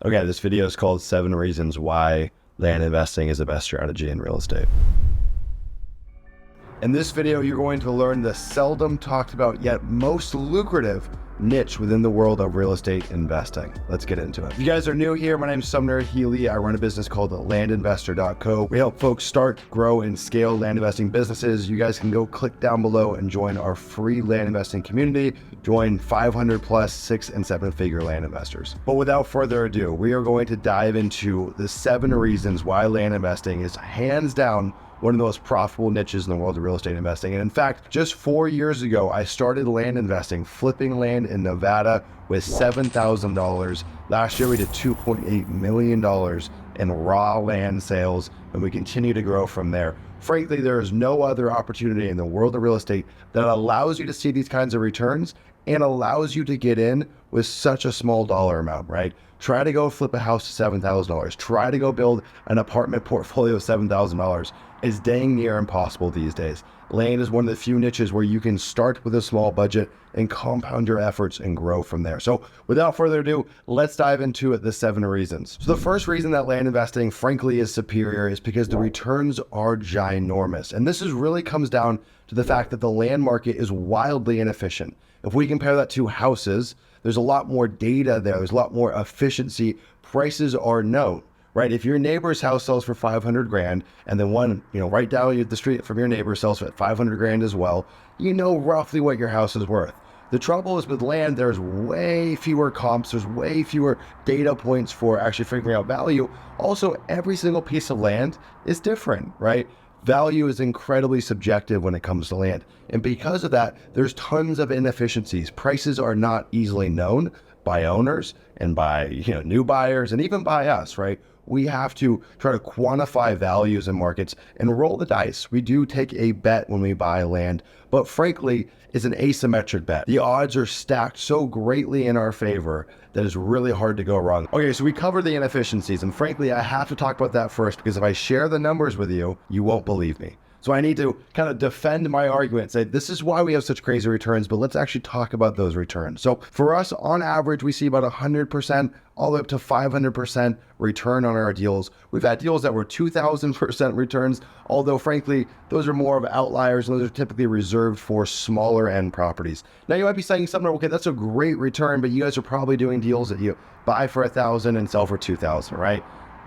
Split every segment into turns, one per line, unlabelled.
Okay, this video is called 7 Reasons Why Land Investing is the Best Strategy in Real Estate. In this video, you're going to learn the seldom talked about yet most lucrative niche within the world of real estate investing. Let's get into it. If you guys are new here, my name is Sumner Healey. I run a business called landinvestor.co. We help folks start, grow, and scale land investing businesses. You guys can go click down below and join our free land investing community. Join 500 plus 6 and 7 figure land investors. But without further ado, we are going to dive into the 7 reasons why land investing is hands down one of the most profitable niches in the world of real estate investing. And in fact, just 4 years ago, I started land investing, flipping land in Nevada with $7,000. Last year, we did $2.8 million in raw land sales, and we continue to grow from there. Frankly, there is no other opportunity in the world of real estate that allows you to see these kinds of returns and allows you to get in with such a small dollar amount, right? Try to go flip a house to $7,000. Try to go build an apartment portfolio of $7,000. Is dang near impossible these days. Land is one of the few niches where you can start with a small budget and compound your efforts and grow from there. So without further ado, let's dive into the 7 reasons. So the first reason that land investing, frankly, is superior is because the returns are ginormous. And this really comes down to the fact that the land market is wildly inefficient. If we compare that to houses, there's a lot more data there. There's a lot more efficiency. Prices are known. Right? If your neighbor's house sells for 500 grand and then one, right down the street from your neighbor sells for 500 grand as well, you know roughly what your house is worth. The trouble is with land, there's way fewer comps, there's way fewer data points for actually figuring out value. Also, every single piece of land is different, right? Value is incredibly subjective when it comes to land. And because of that, there's tons of inefficiencies. Prices are not easily known by owners and by new buyers and even by us, right? We have to try to quantify values in markets and roll the dice. We do take a bet when we buy land, but frankly, it's an asymmetric bet. The odds are stacked so greatly in our favor that it's really hard to go wrong. Okay, so we covered the inefficiencies, and frankly, I have to talk about that first because if I share the numbers with you, you won't believe me. So I need to kind of defend my argument, say this is why we have such crazy returns, but let's actually talk about those returns. So for us, on average, we see about 100% all the way up to 500% return on our deals. We've had deals that were 2,000% returns, although frankly, those are more of outliers and those are typically reserved for smaller end properties. Now you might be saying something, okay, that's a great return, but you guys are probably doing deals that you buy for 1,000 and sell for 2,000, right?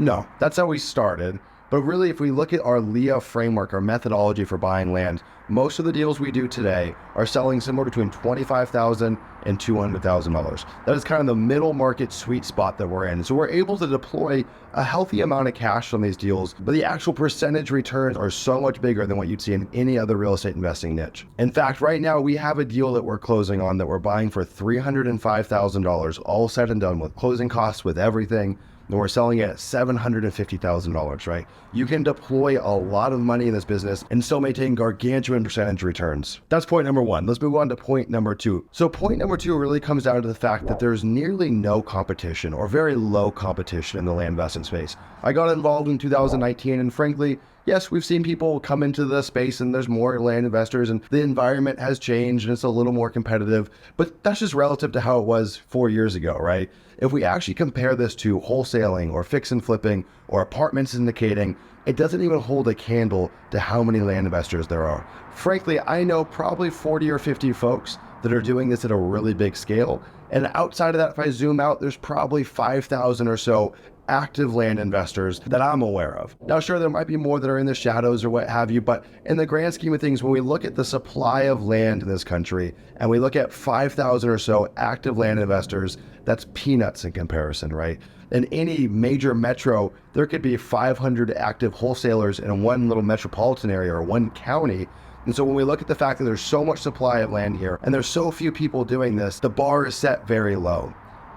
No, that's how we started. But really, if we look at our LEA framework, our methodology for buying land, most of the deals we do today are selling somewhere between $25,000 and $200,000. That is kind of the middle market sweet spot that we're in. So we're able to deploy a healthy amount of cash on these deals, but the actual percentage returns are so much bigger than what you'd see in any other real estate investing niche. In fact, right now we have a deal that we're closing on that we're buying for $305,000, all said and done with closing costs, with everything. And we're selling it at $750,000, right? You can deploy a lot of money in this business and still maintain gargantuan percentage returns. That's point number 1. Let's move on to point number 2. So point number 2 really comes down to the fact that there's nearly no competition or very low competition in the land investing space. I got involved in 2019 and frankly, yes, we've seen people come into the space and there's more land investors and the environment has changed and it's a little more competitive, but that's just relative to how it was 4 years ago, right? If we actually compare this to wholesaling or fix and flipping or apartment syndicating, it doesn't even hold a candle to how many land investors there are. Frankly, I know probably 40 or 50 folks that are doing this at a really big scale. And outside of that, if I zoom out, there's probably 5,000 or so active land investors that I'm aware of. Now, sure, there might be more that are in the shadows or what have you, but in the grand scheme of things, when we look at the supply of land in this country and we look at 5,000 or so active land investors, that's peanuts in comparison, right? In any major metro, there could be 500 active wholesalers in one little metropolitan area or one county. And so when we look at the fact that there's so much supply of land here and there's so few people doing this, the bar is set very low.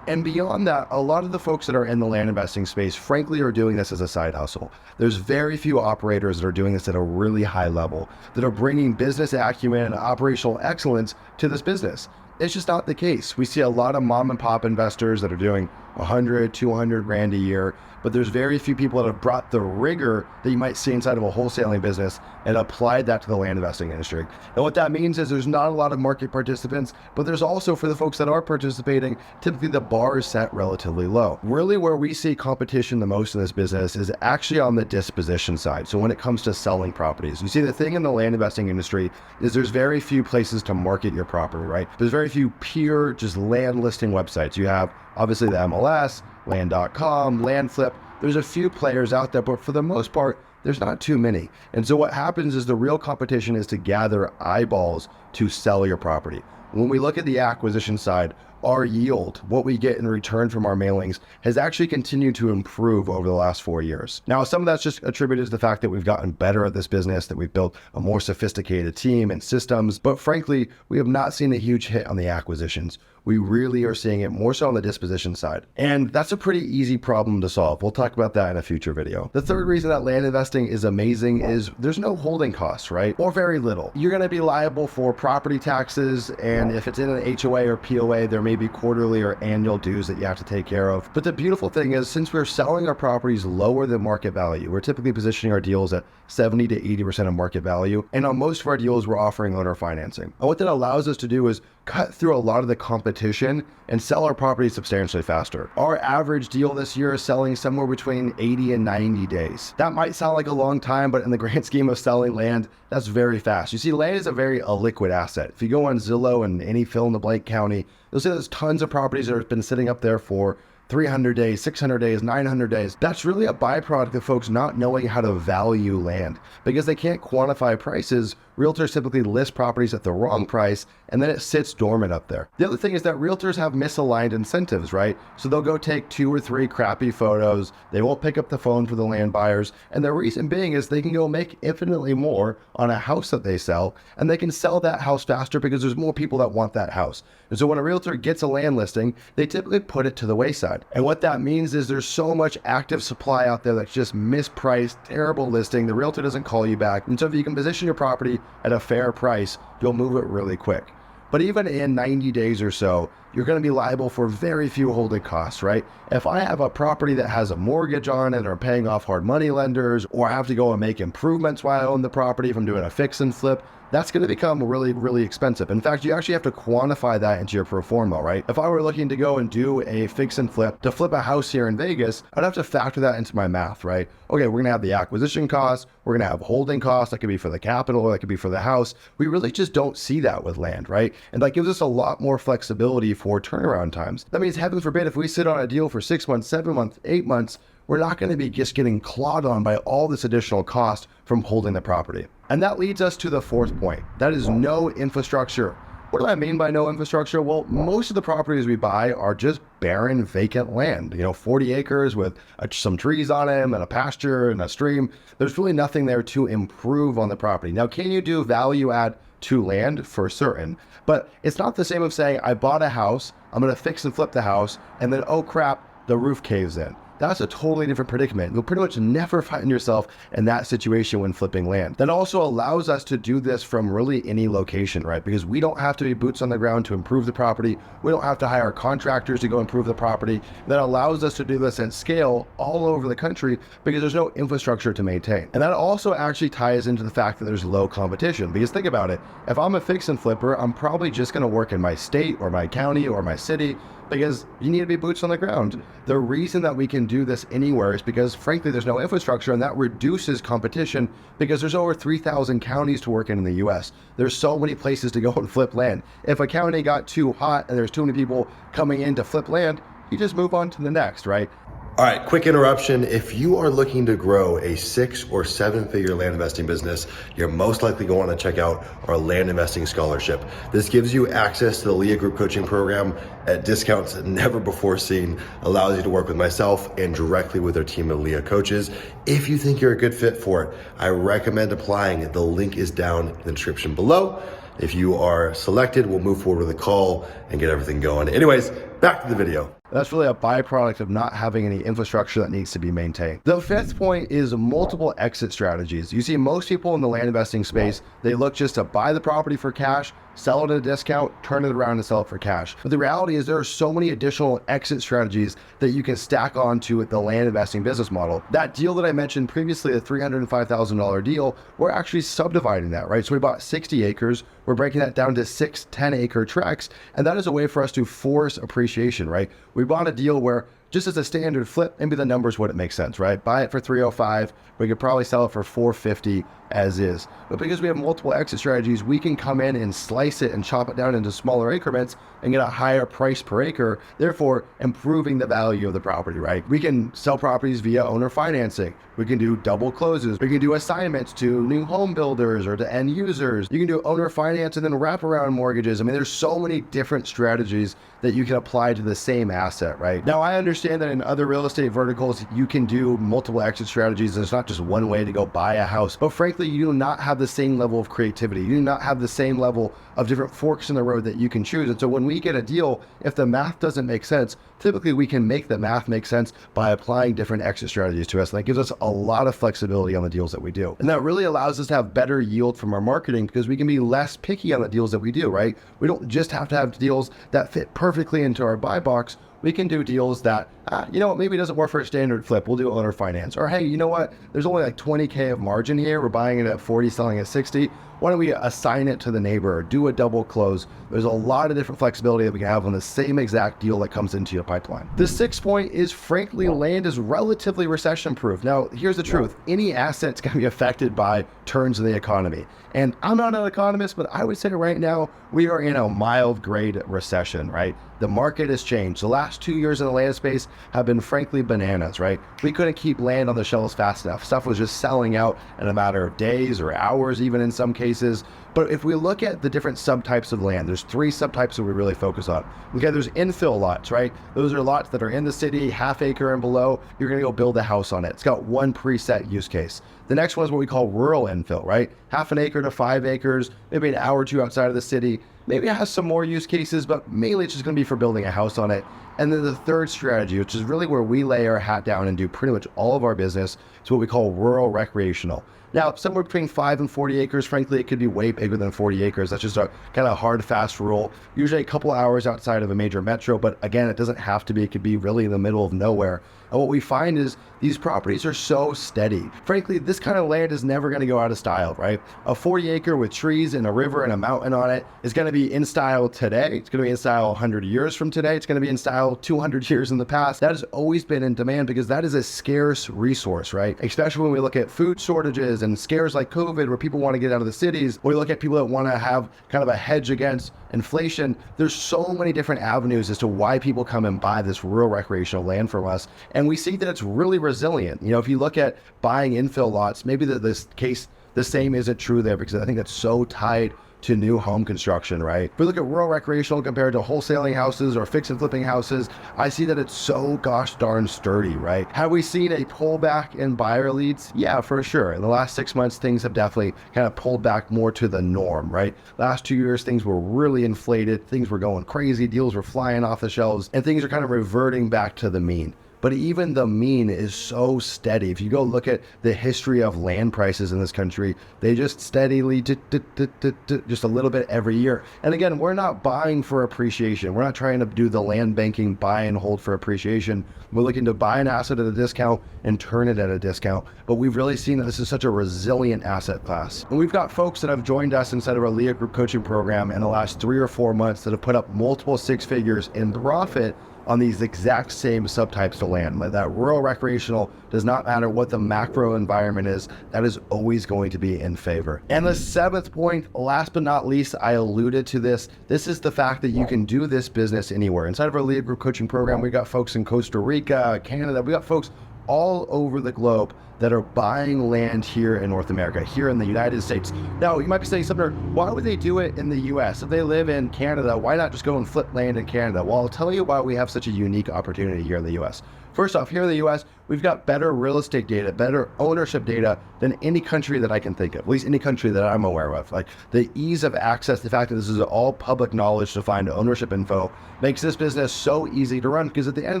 And beyond that, a lot of the folks that are in the land investing space, frankly, are doing this as a side hustle. There's very few operators that are doing this at a really high level, that are bringing business acumen and operational excellence to this business. It's just not the case. We see a lot of mom and pop investors that are doing 100, 200 grand a year. But there's very few people that have brought the rigor that you might see inside of a wholesaling business and applied that to the land investing industry. And what that means is there's not a lot of market participants, but there's also, for the folks that are participating, typically the bar is set relatively low. Really where we see competition the most in this business is actually on the disposition side. So when it comes to selling properties, you see the thing in the land investing industry is there's very few places to market your property, right? There's very few pure just land listing websites. You have obviously the MLS, land.com, land flip. There's a few players out there, but for the most part, there's not too many. And so what happens is the real competition is to gather eyeballs to sell your property. When we look at the acquisition side, our yield, what we get in return from our mailings, has actually continued to improve over the last 4 years. Now, some of that's just attributed to the fact that we've gotten better at this business, that we've built a more sophisticated team and systems, but frankly, we have not seen a huge hit on the acquisitions. We really are seeing it more so on the disposition side. And that's a pretty easy problem to solve. We'll talk about that in a future video. The third reason that land investing is amazing is there's no holding costs, right? Or very little. You're gonna be liable for property taxes, and if it's in an HOA or POA, there may be quarterly or annual dues that you have to take care of. But the beautiful thing is, since we're selling our properties lower than market value, we're typically positioning our deals at 70 to 80% of market value. And on most of our deals, we're offering owner financing. And what that allows us to do is cut through a lot of the competition and sell our property substantially faster. Our average deal this year is selling somewhere between 80 and 90 days. That might sound like a long time, but in the grand scheme of selling land, that's very fast. You see, land is a very illiquid asset. If you go on Zillow and any fill in the blank county, you'll see there's tons of properties that have been sitting up there for 300 days, 600 days, 900 days. That's really a byproduct of folks not knowing how to value land. Because they can't quantify prices, realtors typically list properties at the wrong price, and then it sits dormant up there. The other thing is that realtors have misaligned incentives, right? So they'll go take 2 or 3 crappy photos, they won't pick up the phone for the land buyers, and the reason being is they can go make infinitely more on a house that they sell, and they can sell that house faster because there's more people that want that house. And so when a realtor gets a land listing, they typically put it to the wayside. And what that means is there's so much active supply out there that's just mispriced, terrible listing, the realtor doesn't call you back. And so if you can position your property at a fair price, you'll move it really quick. But even in 90 days or so, you're going to be liable for very few holding costs, right? If I have a property that has a mortgage on it or paying off hard money lenders, or I have to go and make improvements while I own the property if I'm doing a fix and flip, that's going to become really, really expensive. In fact, you actually have to quantify that into your pro forma, right? If I were looking to go and do a fix and flip to flip a house here in Vegas, I'd have to factor that into my math, right? Okay, we're going to have the acquisition costs, we're going to have holding costs, that could be for the capital, that could be for the house. We really just don't see that with land, right? And that gives us a lot more flexibility for turnaround times. That means, heaven forbid, if we sit on a deal for 6 months, 7 months, 8 months, we're not going to be just getting clawed on by all this additional cost from holding the property. And that leads us to the fourth point. That is no infrastructure. What do I mean by no infrastructure? Well, most of the properties we buy are just barren, vacant land. 40 acres with some trees on them and a pasture and a stream. There's really nothing there to improve on the property. Now, can you do value add to land? For certain. But it's not the same of saying, I bought a house, I'm going to fix and flip the house, and then, oh crap, the roof caves in. That's a totally different predicament. You'll pretty much never find yourself in that situation when flipping land. That also allows us to do this from really any location, right? Because we don't have to be boots on the ground to improve the property. We don't have to hire contractors to go improve the property. That allows us to do this at scale all over the country because there's no infrastructure to maintain. And that also actually ties into the fact that there's low competition. Because think about it, if I'm a fix and flipper, I'm probably just gonna work in my state or my county or my city, because you need to be boots on the ground. The reason that we can do this anywhere is because, frankly, there's no infrastructure, and that reduces competition because there's over 3,000 counties to work in the US. There's so many places to go and flip land. If a county got too hot and there's too many people coming in to flip land, you just move on to the next, right? All right, quick interruption. If you are looking to grow a 6 or 7 figure land investing business, you're most likely going to want to check out our land investing scholarship. This gives you access to the Leah Group coaching program at discounts never before seen, allows you to work with myself and directly with our team of Leah coaches. If you think you're a good fit for it, I recommend applying. The link is down in the description below. If you are selected, we'll move forward with a call and get everything going. Anyways, back to the video. That's really a byproduct of not having any infrastructure that needs to be maintained. The fifth point is multiple exit strategies. You see most people in the land investing space, they look just to buy the property for cash, sell it at a discount, turn it around and sell it for cash. But the reality is there are so many additional exit strategies that you can stack onto the land investing business model. That deal that I mentioned previously, the $305,000 deal, we're actually subdividing that, right? So we bought 60 acres, we're breaking that down to 6 10-acre tracts, and that is a way for us to force appreciation, right? We bought a deal where just as a standard flip, maybe the numbers wouldn't make sense, right? Buy it for 305, we could probably sell it for 450 as is. But because we have multiple exit strategies, we can come in and slice it and chop it down into smaller increments and get a higher price per acre, therefore improving the value of the property, right? We can sell properties via owner financing. We can do double closes. We can do assignments to new home builders or to end users. You can do owner finance and then wraparound mortgages. I mean, there's so many different strategies that you can apply to the same asset, right? Now, I understand that in other real estate verticals, you can do multiple exit strategies. There's not just one way to go buy a house, but frankly, you do not have the same level of creativity. You do not have the same level of different forks in the road that you can choose. And so when we get a deal, if the math doesn't make sense, typically we can make the math make sense by applying different exit strategies to us. And that gives us a lot of flexibility on the deals that we do. And that really allows us to have better yield from our marketing because we can be less picky on the deals that we do, right? We don't just have to have deals that fit perfectly into our buy box. We can do deals that, you know what, maybe it doesn't work for a standard flip. We'll do owner finance. Or, hey, you know what? There's only like 20K of margin here. We're buying it at 40, selling at 60. Why don't we assign it to the neighbor or do a double close? There's a lot of different flexibility that we can have on the same exact deal that comes into your pipeline. The sixth point is, frankly, land is relatively recession proof. Now, here's the truth. Any asset's going to be affected by turns in the economy. And I'm not an economist, but I would say right now we are in a mild grade recession, right? The market has changed. The last 2 years in the land space have been frankly bananas, right? We couldn't keep land on the shelves fast enough. Stuff was just selling out in a matter of days or hours, even in some cases. But if we look at the different subtypes of land, there's 3 subtypes that we really focus on. Okay, there's infill lots, right? Those are lots that are in the city, half acre and below. You're gonna go build a house on it. It's got one preset use case. The next one is what we call rural infill, right? Half an acre to 5 acres, maybe an hour or two outside of the city. Maybe it has some more use cases, but mainly it's just gonna be for building a house on it. And then the third strategy, which is really where we lay our hat down and do pretty much all of our business, is what we call rural recreational. Now, somewhere between 5 and 40 acres, frankly, it could be way bigger than 40 acres. That's just a kind of hard, fast rule. Usually a couple hours outside of a major metro, but again, it doesn't have to be. It could be really in the middle of nowhere. And what we find is these properties are so steady. Frankly, this kind of land is never going to go out of style, right? A 40 acre with trees and a river and a mountain on it is going to be in style today. It's going to be in style 100 years from today. It's going to be in style 200 years in the past. That has always been in demand because that is a scarce resource, right? Especially when we look at food shortages and scares like COVID where people want to get out of the cities. Or we look at people that want to have kind of a hedge against inflation. There's so many different avenues as to why people come and buy this rural recreational land from us. And we see that it's really resilient. You know, if you look at buying infill lots, maybe this case, the same isn't true there because I think that's so tied to new home construction, right? If we look at rural recreational compared to wholesaling houses or fix and flipping houses, I see that it's so gosh darn sturdy, right? Have we seen a pullback in buyer leads? Yeah, for sure. In the last 6 months, things have definitely kind of pulled back more to the norm, right? Last 2 years, things were really inflated. Things were going crazy. Deals were flying off the shelves and things are kind of reverting back to the mean. But even the mean is so steady. If you go look at the history of land prices in this country, they just steadily, just a little bit every year. And again, we're not buying for appreciation. We're not trying to do the land banking buy and hold for appreciation. We're looking to buy an asset at a discount and turn it at a discount. But we've really seen that this is such a resilient asset class. And we've got folks that have joined us inside of our Leah Group coaching program in the last 3 or 4 months that have put up multiple 6 figures in profit on these exact same subtypes of land. That rural recreational does not matter what the macro environment is, that is always going to be in favor. And the 7th point, last but not least, I alluded to this is the fact that you can do this business anywhere. Inside of our Leah Group coaching program, we got folks in Costa Rica, Canada, we got folks all over the globe that are buying land here in North America, here in the United States. Now, you might be saying, Sumner, why would they do it in the US? If they live in Canada, why not just go and flip land in Canada? Well, I'll tell you why we have such a unique opportunity here in the US. First off, here in the US, we've got better real estate data, better ownership data than any country that I can think of, at least any country that I'm aware of. Like the ease of access, the fact that this is all public knowledge to find ownership info makes this business so easy to run, because at the end of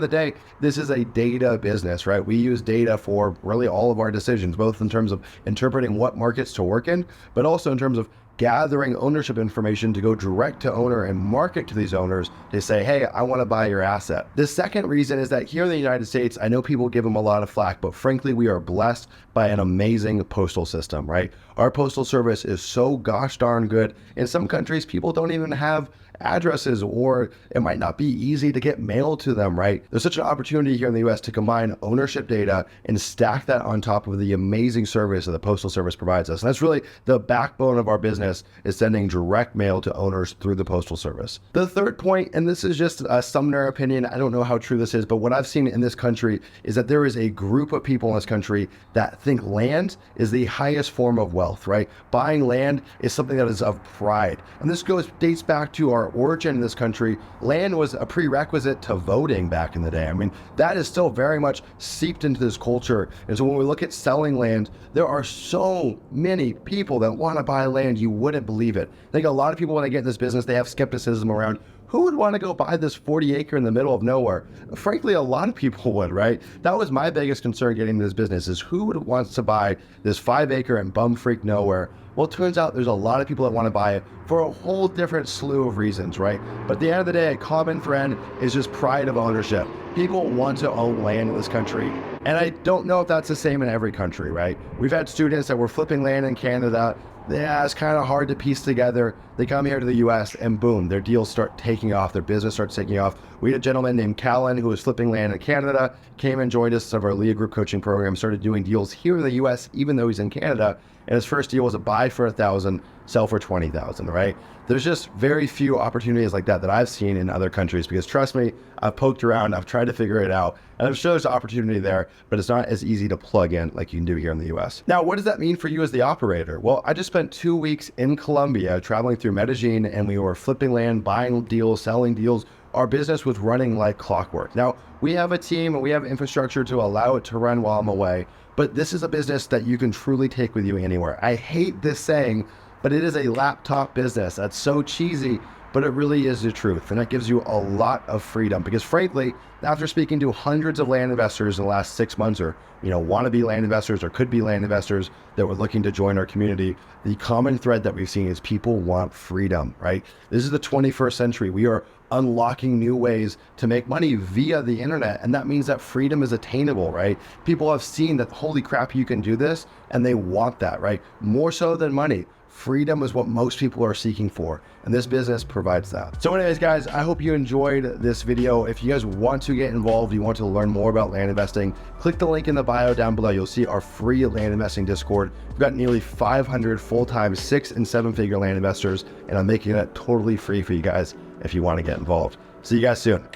the day, this is a data business, right? We use data for really all of our decisions, both in terms of interpreting what markets to work in, but also in terms of gathering ownership information to go direct to owner and market to these owners to say, hey, I want to buy your asset. The second reason is that here in the United States, I know people give them a lot of flack, but frankly, we are blessed by an amazing postal system, right? Our postal service is so gosh darn good. In some countries, people don't even have addresses, or it might not be easy to get mail to them, right? There's such an opportunity here in the US to combine ownership data and stack that on top of the amazing service that the Postal Service provides us. And that's really the backbone of our business, is sending direct mail to owners through the Postal Service. The third point, and this is just a Sumner opinion, I don't know how true this is, but what I've seen in this country is that there is a group of people in this country that think land is the highest form of wealth, right? Buying land is something that is of pride. And this dates back to our origin in this country. Land was a prerequisite to voting back in the day. I mean, that is still very much seeped into this culture. And so when we look at selling land, there are so many people that want to buy land, you wouldn't believe it. I think a lot of people, when they get in this business, they have skepticism around, who would want to go buy this 40 acre in the middle of nowhere? Frankly, a lot of people would, right? That was my biggest concern getting into this business, is who would want to buy this 5 acre in bumfreak nowhere? Well, it turns out there's a lot of people that want to buy it for a whole different slew of reasons, right? But at the end of the day, a common thread is just pride of ownership. People want to own land in this country. And I don't know if that's the same in every country, right? We've had students that were flipping land in Canada. Yeah, it's kind of hard to piece together. They come here to the US and boom, their deals start taking off, their business starts taking off. We had a gentleman named Callan who was flipping land in Canada, came and joined us of our Leah Group coaching program, started doing deals here in the US, even though he's in Canada. And his first deal was a buy for $1,000, sell for $20,000, right? There's just very few opportunities like that I've seen in other countries, because trust me, I've poked around, I've tried to figure it out, and I'm sure there's opportunity there, but it's not as easy to plug in like you can do here in the US. Now, what does that mean for you as the operator? Well, I just spent 2 weeks in Colombia traveling through Medellin, and we were flipping land, buying deals, selling deals. Our business was running like clockwork. Now, we have a team and we have infrastructure to allow it to run while I'm away, but this is a business that you can truly take with you anywhere. I hate this saying, but it is a laptop business. That's so cheesy, but it really is the truth. And that gives you a lot of freedom, because frankly, after speaking to hundreds of land investors in the last 6 months, or wannabe land investors or could be land investors that were looking to join our community, the common thread that we've seen is people want freedom, right? This is the 21st century. We are unlocking new ways to make money via the internet. And that means that freedom is attainable, right? People have seen that, holy crap, you can do this, and they want that, right? More so than money. Freedom is what most people are seeking for, and this business provides that. So anyways, guys, I hope you enjoyed this video. If you guys want to get involved, you want to learn more about land investing, click the link in the bio down below. You'll see our free land investing Discord. We've got nearly 500 full-time 6- and 7-figure land investors, and I'm making it totally free for you guys if you want to get involved. See you guys soon.